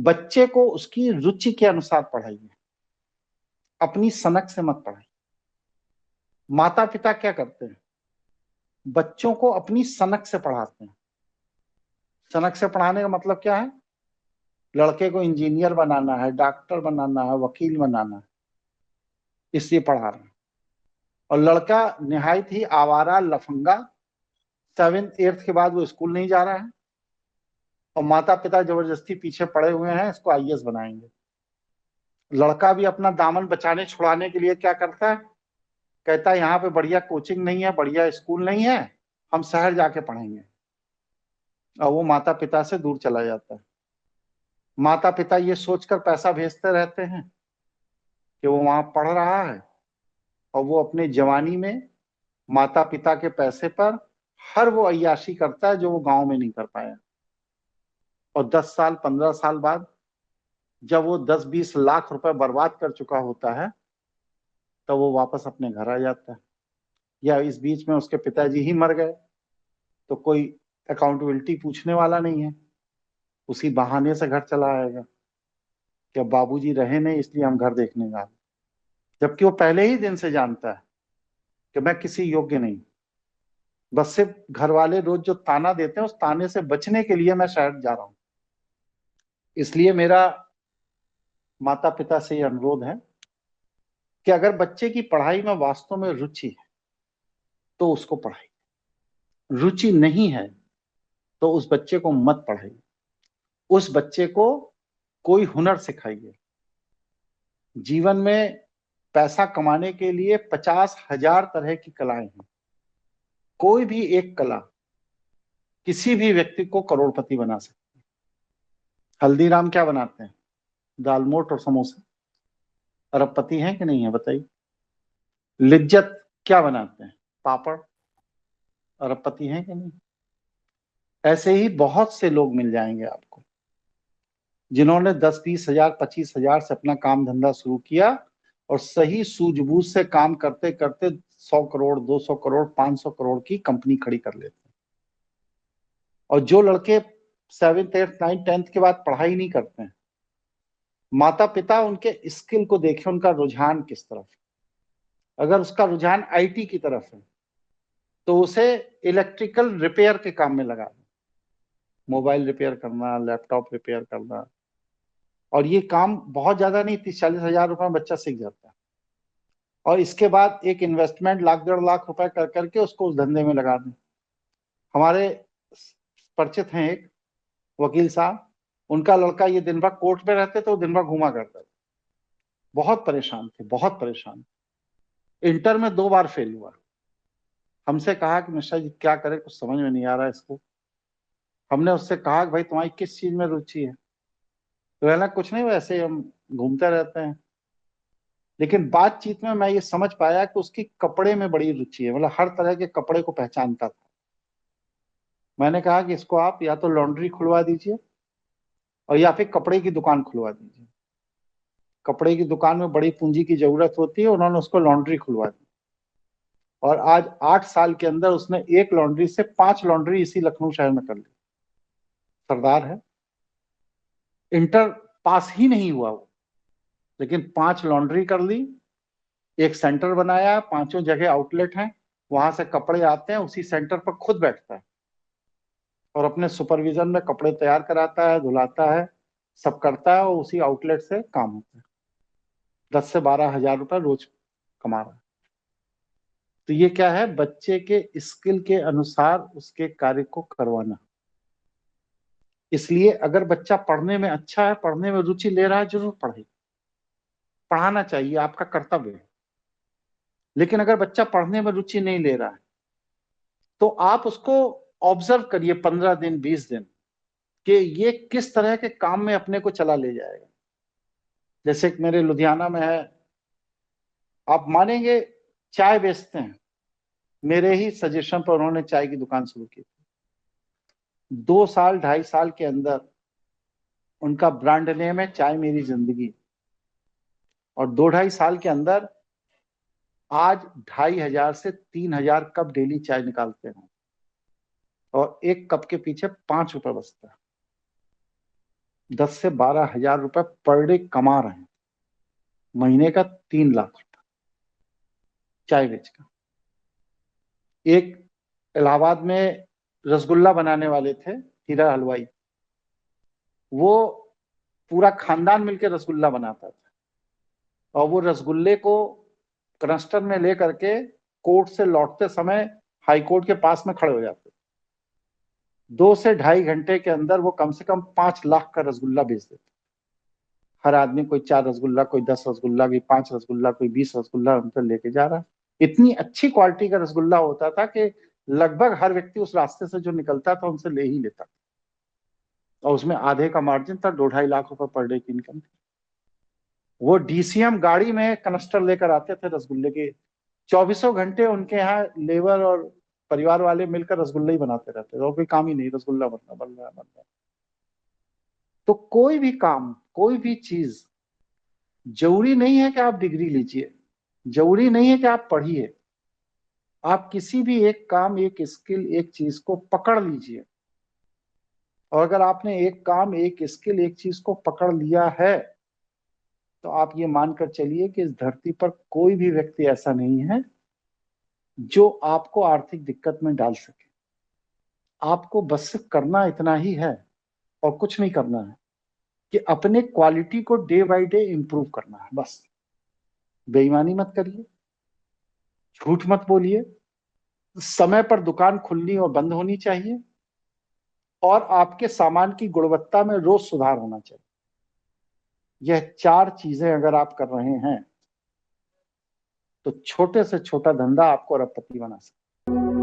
बच्चे को उसकी रुचि के अनुसार पढ़ाइए, अपनी सनक से मत पढ़ाइए। माता पिता क्या करते हैं, बच्चों को अपनी सनक से पढ़ाते हैं। सनक से पढ़ाने का मतलब क्या है, लड़के को इंजीनियर बनाना है, डॉक्टर बनाना है, वकील बनाना है, इसलिए पढ़ा रहे हैं। और लड़का निहायत ही आवारा लफंगा, 7th 8th के बाद वो स्कूल नहीं जा रहा है, और माता पिता जबरदस्ती पीछे पड़े हुए हैं, इसको आईएएस बनाएंगे। लड़का भी अपना दामन बचाने छुड़ाने के लिए क्या करता है, कहता है यहाँ पे बढ़िया कोचिंग नहीं है, बढ़िया स्कूल नहीं है, हम शहर जाके पढ़ेंगे, और वो माता पिता से दूर चला जाता है। माता पिता ये सोचकर पैसा भेजते रहते हैं कि वो वहां पढ़ रहा है, और वो अपने जवानी में माता पिता के पैसे पर हर वो अय्याशी करता है जो वो गांव में नहीं कर पाया। और 10 साल 15 साल बाद जब वो 10-20 लाख रुपए बर्बाद कर चुका होता है, तब वो वापस अपने घर आ जाता है। या इस बीच में उसके पिताजी ही मर गए, तो कोई अकाउंटेबिलिटी पूछने वाला नहीं है, उसी बहाने से घर चला आएगा कि अब बाबूजी रहे नहीं इसलिए हम घर देखने गए, जबकि वो पहले ही दिन से जानता है कि मैं किसी योग्य नहीं। बस सिर्फ घर वाले रोज जो ताना देते हैं, उस ताने से बचने के लिए मैं शहर जा रहा हूं। इसलिए मेरा माता पिता से ये अनुरोध है कि अगर बच्चे की पढ़ाई में वास्तव में रुचि है तो उसको पढ़ाइए, रुचि नहीं है तो उस बच्चे को मत पढ़ाइए। उस बच्चे को कोई हुनर सिखाइए। जीवन में पैसा कमाने के लिए 50,000 तरह की कलाएं हैं। कोई भी एक कला किसी भी व्यक्ति को करोड़पति बना सकती है। हल्दीराम क्या बनाते हैं, दाल मोठ और समोसा। अरबपति हैं कि नहीं है बताइए। लिज्जत क्या बनाते हैं, पापड़। अरबपति हैं कि नहीं। ऐसे ही बहुत से लोग मिल जाएंगे आपको जिन्होंने 10-20 हजार 25 हजार से अपना काम धंधा शुरू किया, और सही सूझबूझ से काम करते करते 100 करोड़ 200 करोड़ 500 करोड़ की कंपनी खड़ी कर लेते हैं। और जो लड़के 7th 8th 9th 10th के बाद पढ़ाई नहीं करते हैं, माता पिता उनके स्किल को देखें, उनका रुझान किस तरफ है। अगर उसका रुझान आईटी की तरफ है तो उसे इलेक्ट्रिकल रिपेयर के काम में लगा दें, मोबाइल रिपेयर करना, लैपटॉप रिपेयर करना। और ये काम बहुत ज्यादा नहीं, 30-40 हजार रुपए में बच्चा सीख जाता है। और इसके बाद एक इन्वेस्टमेंट 1-1.5 लाख रुपए कर करके उसको उस धंधे में लगा दें। हमारे परिचित हैं एक वकील साहब, उनका लड़का ये दिन भर कोर्ट में रहते थे, वो दिन भर घूमा करता था। बहुत परेशान थे, बहुत परेशान। इंटर में 2 बार फेल हुआ। हमसे कहा कि मिश्रा जी क्या करें, कुछ समझ में नहीं आ रहा है इसको। हमने उससे कहा कि भाई तुम्हारी किस चीज में रुचि है, तो कहना कुछ नहीं, वैसे हम घूमते रहते हैं। लेकिन बातचीत में मैं ये समझ पाया कि उसकी कपड़े में बड़ी रुचि है, मतलब हर तरह के कपड़े को पहचानता था। मैंने कहा कि इसको आप या तो लॉन्ड्री खुलवा दीजिए, और या फिर कपड़े की दुकान खुलवा दीजिए। कपड़े की दुकान में बड़ी पूंजी की जरूरत होती है, उन्होंने उसको लॉन्ड्री खुलवा दी। और आज 8 साल के अंदर उसने एक लॉन्ड्री से 5 लॉन्ड्री इसी लखनऊ शहर में कर ली। सरदार है। इंटर पास ही नहीं हुआ वो, लेकिन 5 लॉन्ड्री कर ली, एक सेंटर बनाया, 5 जगह आउटलेट हैं, वहां से कपड़े आते हैं, उसी सेंटर पर खुद बैठता है और अपने सुपरविजन में कपड़े तैयार कराता है, धुलाता है, सब करता है, और उसी आउटलेट से काम होता है। 10 से 12 हजार रुपए रोज कमा रहा है। तो ये क्या है, बच्चे के स्किल के अनुसार उसके कार्य को करवाना। इसलिए अगर बच्चा पढ़ने में अच्छा है, पढ़ने में रुचि ले रहा है, जरूर पढ़े, पढ़ाना चाहिए, आपका कर्तव्य है। लेकिन अगर बच्चा पढ़ने में रुचि नहीं ले रहा है तो आप उसको ऑब्जर्व करिए 15 दिन 20 दिन कि ये किस तरह के काम में अपने को चला ले जाएगा। जैसे कि मेरे लुधियाना में है, आप मानेंगे, चाय बेचते हैं, मेरे ही सजेशन पर उन्होंने चाय की दुकान शुरू की। 2 साल 2.5 साल के अंदर उनका ब्रांड नेम है चाय मेरी जिंदगी, और 2-2.5 साल के अंदर आज 2,500 से 3,000 कप डेली चाय निकालते हैं, और एक कप के पीछे 5 रुपए बचता है। 10 से 12 हजार रुपए पर डे कमा रहे हैं, महीने का 3 लाख रुपए चाय बेच कर। एक इलाहाबाद में रसगुल्ला बनाने वाले थे, हीरा हलवाई, वो पूरा खानदान मिलकर रसगुल्ला बनाता था और वो रसगुल्ले को कनस्टर में ले करके कोर्ट से लौटते समय हाई कोर्ट के पास में खड़े हो जाते। 2 से ढाई घंटे के अंदर वो कम से कम 5 लाख का रसगुल्ला बेच देते। हर आदमी कोई 4 रसगुल्ला, कोई 10 रसगुल्ला, कोई 5 रसगुल्ला, कोई 20 रसगुल्ला उन पर लेके जा रहा है। इतनी अच्छी क्वालिटी का रसगुल्ला होता था कि लगभग हर व्यक्ति उस रास्ते से जो निकलता था उनसे ले ही लेता, और उसमें आधे का मार्जिन था। 2-2.5 लाख रुपए पर डे की इनकम थी। वो डीसीएम गाड़ी में कनस्टर लेकर आते थे रसगुल्ले के। 24 घंटे उनके यहाँ लेबर और परिवार वाले मिलकर रसगुल्ले ही बनाते रहते थे, और कोई काम ही नहीं, रसगुल्ला बन रहा। तो कोई भी काम, कोई भी चीज, जरूरी नहीं है कि आप डिग्री लीजिए, जरूरी नहीं है कि आप पढ़िए। आप किसी भी एक काम, एक स्किल, एक चीज को पकड़ लीजिए, और अगर आपने एक काम, एक स्किल, एक चीज को पकड़ लिया है, तो आप ये मानकर चलिए कि इस धरती पर कोई भी व्यक्ति ऐसा नहीं है जो आपको आर्थिक दिक्कत में डाल सके। आपको बस सिर्फ करना इतना ही है, और कुछ नहीं करना है, कि अपने क्वालिटी को डे बाय डे इंप्रूव करना है बस। बेईमानी मत करिए, झूठ मत बोलिए, समय पर दुकान खुलनी और बंद होनी चाहिए, और आपके सामान की गुणवत्ता में रोज सुधार होना चाहिए। यह 4 चीजें अगर आप कर रहे हैं तो छोटे से छोटा धंधा आपको अरबपति बना सकता है।